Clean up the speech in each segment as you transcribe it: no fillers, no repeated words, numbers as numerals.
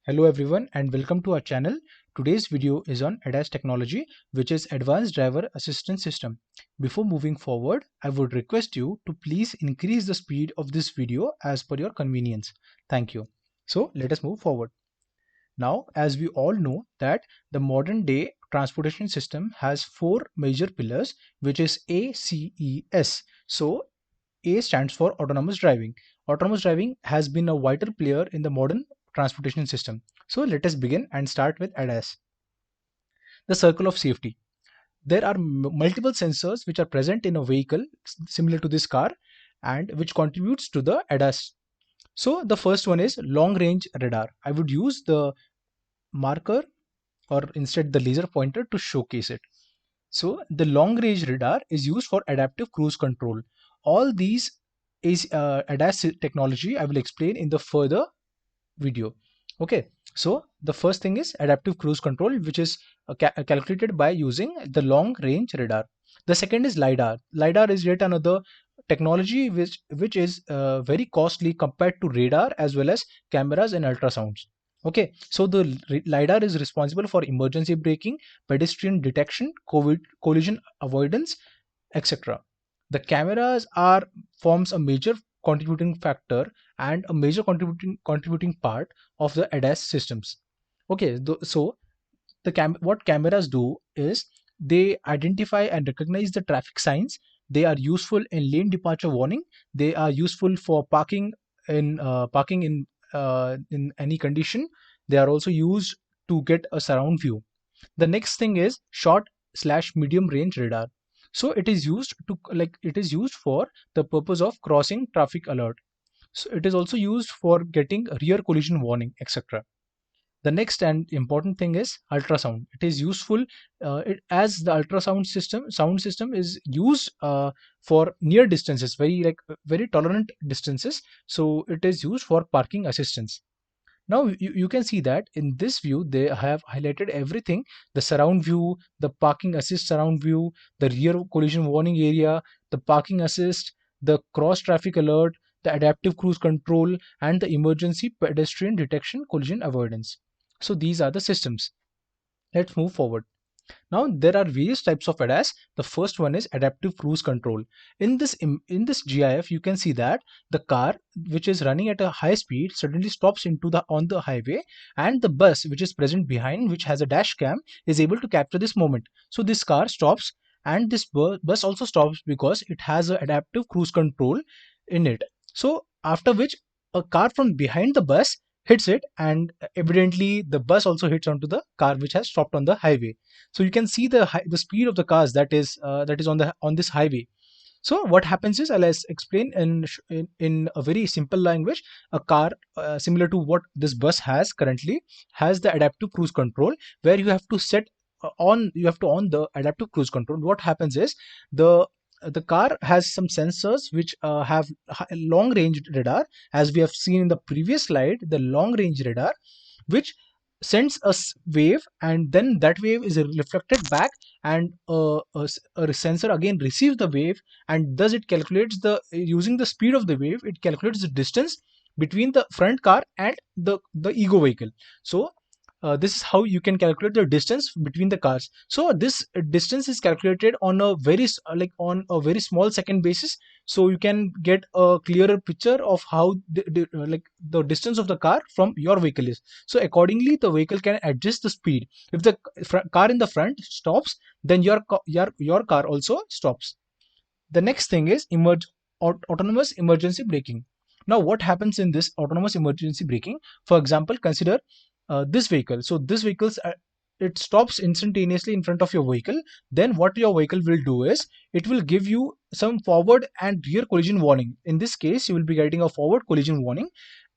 Hello everyone and welcome to our channel. Today's video is on ADAS technology, which is Advanced Driver Assistance System. Before moving forward, I would request you to please increase the speed of this video as per your convenience. Thank you. So let us move forward. Now, as we all know that the modern day transportation system has four major pillars, which is ACES. So A stands for autonomous driving. Autonomous driving has been a vital player in the modern transportation system. So let us begin and start with ADAS. The circle of safety. There are multiple sensors which are present in a vehicle similar to this car and which contributes to the ADAS. So the first one is long range radar. I would use the marker or instead the laser pointer to showcase it. So the long range radar is used for adaptive cruise control. All these is ADAS technology I will explain in the further video. Okay, so the first thing is adaptive cruise control, which is calculated by using the long range radar. The second is Lidar. Lidar is yet another technology which is very costly compared to radar as well as cameras and ultrasounds. Okay, so the Lidar is responsible for emergency braking, pedestrian detection, collision avoidance, etc. The cameras are forms a major contributing factor and a major contributing part of the ADAS systems. Okay, so what cameras do is they identify and recognize the traffic signs. They are useful in lane departure warning. They are useful for parking in any condition. They are also used to get a surround view. The next thing is short slash medium range radar. So it is used for the purpose of crossing traffic alert. So it is also used for getting rear collision warning, etc. The next and important thing is ultrasound. It is useful as the ultrasound sound system is used for near distances, very tolerant distances. So it is used for parking assistance. Now you can see that in this view they have highlighted everything: the surround view, the parking assist surround view, the rear collision warning area, the parking assist, the cross traffic alert, the adaptive cruise control, and the emergency pedestrian detection collision avoidance. So these are the systems. Let's move forward. Now there are various types of ADAS. The first one is adaptive cruise control. In this GIF, you can see that the car which is running at a high speed suddenly stops into the on the highway, and the bus which is present behind, which has a dash cam, is able to capture this moment. So this car stops, and this bus also stops because it has an adaptive cruise control in it. So after which a car from behind the bus hits it, and evidently the bus also hits onto the car which has stopped on the highway. So you can see the speed of the cars that is on this highway. So what happens is, I'll explain in a very simple language. A car similar to what this bus has currently has the adaptive cruise control, where you have to on the adaptive cruise control. What happens is the car has some sensors which have long range radar, as we have seen in the previous slide. The long range radar which sends a wave, and then that wave is reflected back, and a sensor again receives the wave, and thus it calculates the using the speed of the wave, it calculates the distance between the front car and the ego vehicle. So this is how you can calculate the distance between the cars. So this distance is calculated on a on a very small second basis, so you can get a clearer picture of how the distance of the car from your vehicle is. So accordingly the vehicle can adjust the speed. If the car in the front stops, then your car also stops. The next thing is autonomous emergency braking. Now what happens in this autonomous emergency braking? For example, consider this vehicle. So this vehicle's it stops instantaneously in front of your vehicle. Then what your vehicle will do is it will give you some forward and rear collision warning. In this case, you will be getting a forward collision warning.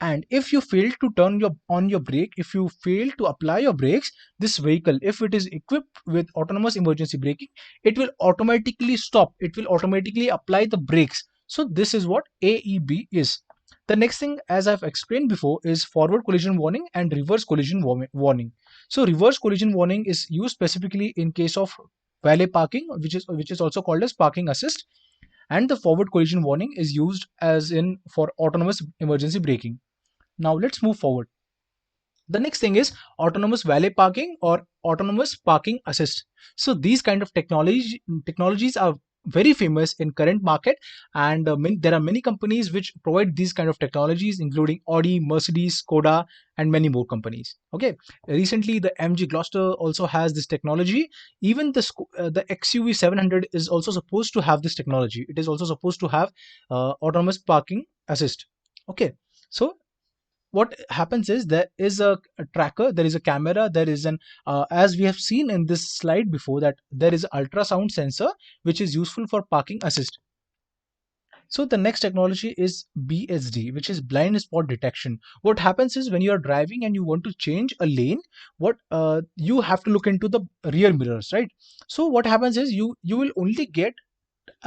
And if you fail to turn your brake, if you fail to apply your brakes, this vehicle, if it is equipped with autonomous emergency braking, it will automatically stop. It will automatically apply the brakes. So this is what AEB is. The next thing, as I've explained before, is forward collision warning and reverse collision warning. So reverse collision warning is used specifically in case of valet parking, which is also called as parking assist, and the forward collision warning is used as in for autonomous emergency braking. Now let's move forward. The next thing is autonomous valet parking or autonomous parking assist. So these kind of technologies are very famous in current market, and there are many companies which provide these kind of technologies, including Audi, Mercedes, Skoda, and many more companies. Okay, recently the MG Gloster also has this technology. Even the XUV 700 is also supposed to have this technology. It is also supposed to have autonomous parking assist. Okay, so what happens is there is a tracker, there is a camera, there is an as we have seen in this slide before, that there is an ultrasound sensor which is useful for parking assist. So the next technology is BSD, which is blind spot detection. What happens is when you are driving and you want to change a lane, what you have to look into the rear mirrors, right? So what happens is you will only get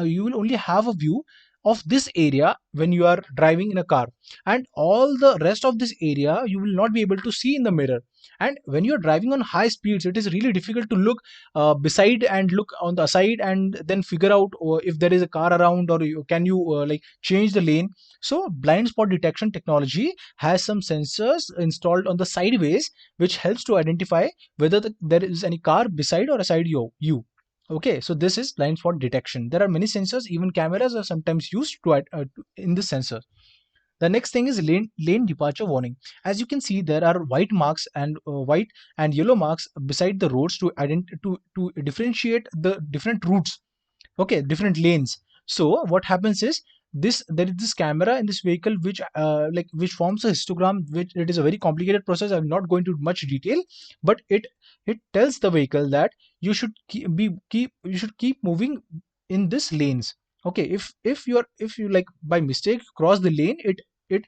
you will only have a view of this area when you are driving in a car, and all the rest of this area you will not be able to see in the mirror. And when you're driving on high speeds, it is really difficult to look beside and look on the side and then figure out if there is a car around, or can you like change the lane. So blind spot detection technology has some sensors installed on the sideways which helps to identify whether there is any car beside or aside you. Okay, so this is blind spot detection. There are many sensors, even cameras are sometimes used in this sensor. The next thing is lane departure warning. As you can see, there are white and yellow marks beside the roads to differentiate the different routes. Okay, different lanes. So what happens is there is this camera in this vehicle which forms a histogram, which it is a very complicated process. I'm not going to much detail, but it tells the vehicle that you should keep moving in this lanes. Okay, if you like by mistake cross the lane, it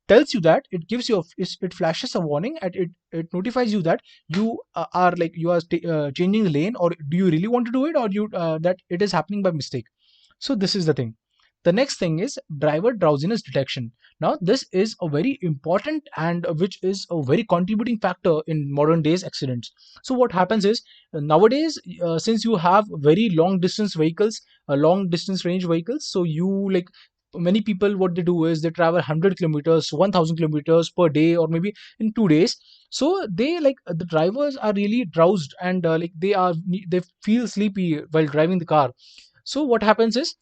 tells you that, it gives you it flashes a warning, and it notifies you that you are changing the lane, or do you really want to do it, or you that it is happening by mistake. So this is the thing. The next thing is driver drowsiness detection. Now this is a very important, and which is a very contributing factor in modern days accidents. So what happens is nowadays, since you have very long distance vehicles, long distance range vehicles, so you like many people, what they do is they travel 100 kilometers, 1000 kilometers per day, or maybe in 2 days. So they like the drivers are really drowsed, and they feel sleepy while driving the car. So what happens is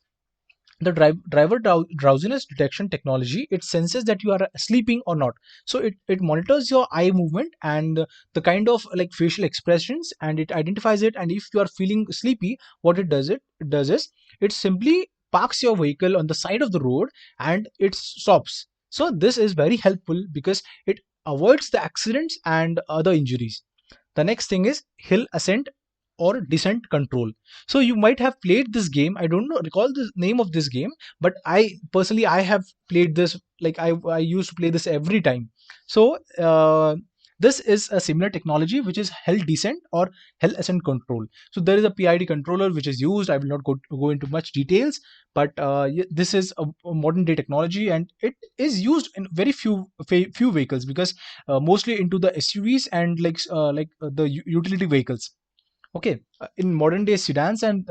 the driver drowsiness detection technology, it senses that you are sleeping or not. So it monitors your eye movement and the kind of like facial expressions, and it identifies it. And if you are feeling sleepy, what it does is it simply parks your vehicle on the side of the road and it stops. So this is very helpful because it avoids the accidents and other injuries. The next thing is hill ascent or descent control. So you might have played this game. I don't know recall the name of this game, but I have played this. Like I used to play this every time. So this is a similar technology which is hill descent or hill ascent control. So there is a PID controller which is used. I will not go into much details, but this is a modern day technology, and it is used in very few vehicles, because mostly into the SUVs and the utility vehicles. Okay, in modern day sedans and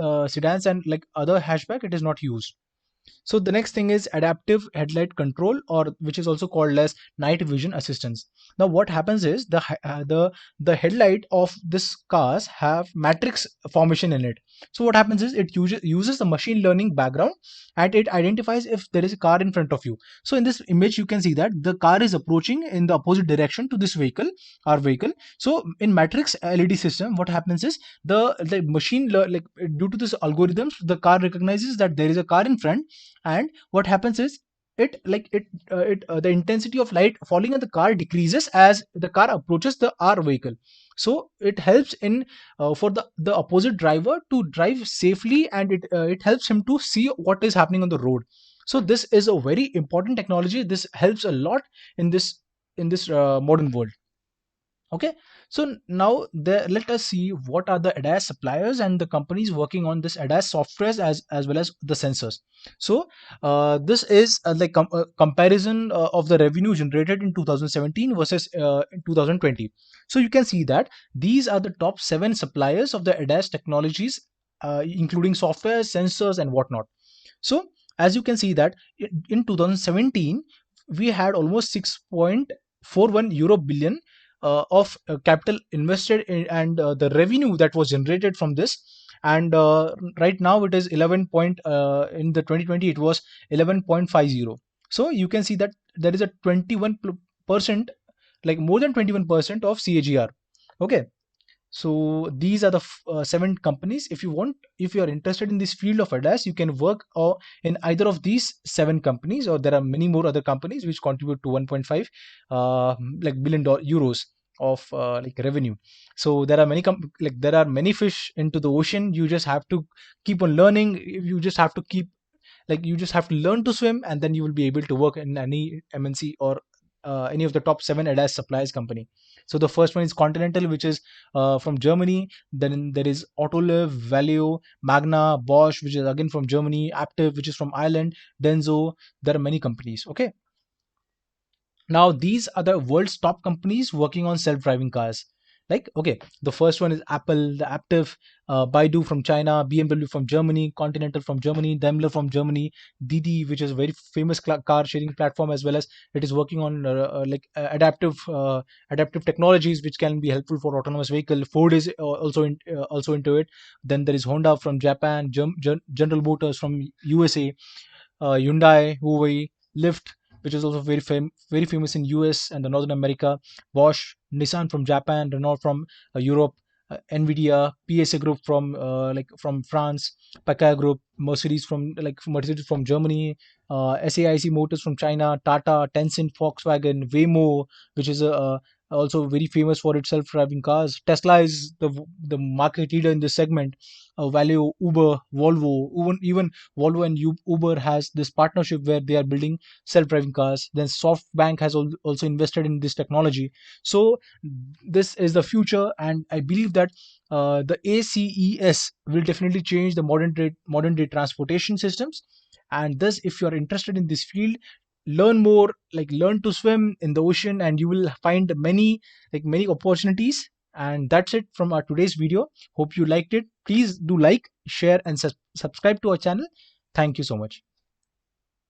like other hatchback, it is not used. So the next thing is adaptive headlight control, or which is also called as night vision assistance. Now what happens is the headlight of this cars have matrix formation in it. So what happens is it uses the machine learning background, and it identifies if there is a car in front of you. So in this image you can see that the car is approaching in the opposite direction to this vehicle, our vehicle. So in matrix LED system, what happens is the due to this algorithms, the car recognizes that there is a car in front, and what happens is the intensity of light falling on the car decreases as the car approaches the our vehicle. So it helps in for the opposite driver to drive safely, and it helps him to see what is happening on the road. So this is a very important technology. This helps a lot in this modern world. Okay, so now let us see what are the ADAS suppliers and the companies working on this ADAS softwares as well as the sensors. So this is comparison of the revenue generated in 2017 versus in 2020. So you can see that these are the top 7 suppliers of the ADAS technologies, including software, sensors, and whatnot. So as you can see that in 2017 we had almost 6.41 euro billion capital invested in, and the revenue that was generated from this. And right now it is 11 point, in the 2020 it was 11.50. So you can see that there is a 21%, like more than 21% of CAGR. Okay, so these are the 7 companies. If you want, if you are interested in this field of ADAS, you can work in either of these 7 companies, or there are many more other companies which contribute to 1.5 like billion euros of like revenue. So there are like there are many fish into the ocean. You just have to keep on learning. You just have to keep, like you just have to learn to swim, and then you will be able to work in any MNC or any of the top 7 ADAS suppliers company. So the first one is Continental, which is from Germany. Then there is Autoliv, Valeo, Magna, Bosch, which is again from Germany, Aptiv, which is from Ireland, Denso. There are many companies. Okay. Now these are the world's top companies working on self-driving cars. Like, okay, the first one is Apple, the Aptiv, Baidu from China, BMW from Germany, Continental from Germany, Daimler from Germany, Didi, which is a very famous car sharing platform, as well as it is working on adaptive technologies which can be helpful for autonomous vehicle. Ford is also into it. Then there is Honda from Japan, General Motors from USA, Hyundai, Huawei, Lyft, which is also very famous in US and the Northern America, Bosch, Nissan from Japan, Renault from Europe, Nvidia, PSA Group from from France, Paccar Group, Mercedes from Germany, SAIC Motors from China, Tata, Tencent, Volkswagen, Waymo, which is also very famous for its self-driving cars. Tesla is the market leader in this segment. Valeo, Uber, Volvo, even Volvo and Uber has this partnership where they are building self-driving cars. Then SoftBank has also invested in this technology. So this is the future, and I believe that the ACES will definitely change the modern day transportation systems. And thus, if you are interested in this field, learn more, like learn to swim in the ocean, and you will find many opportunities. And that's it from our today's video. Hope you liked it. Please do like, share, and subscribe to our channel. Thank you so much.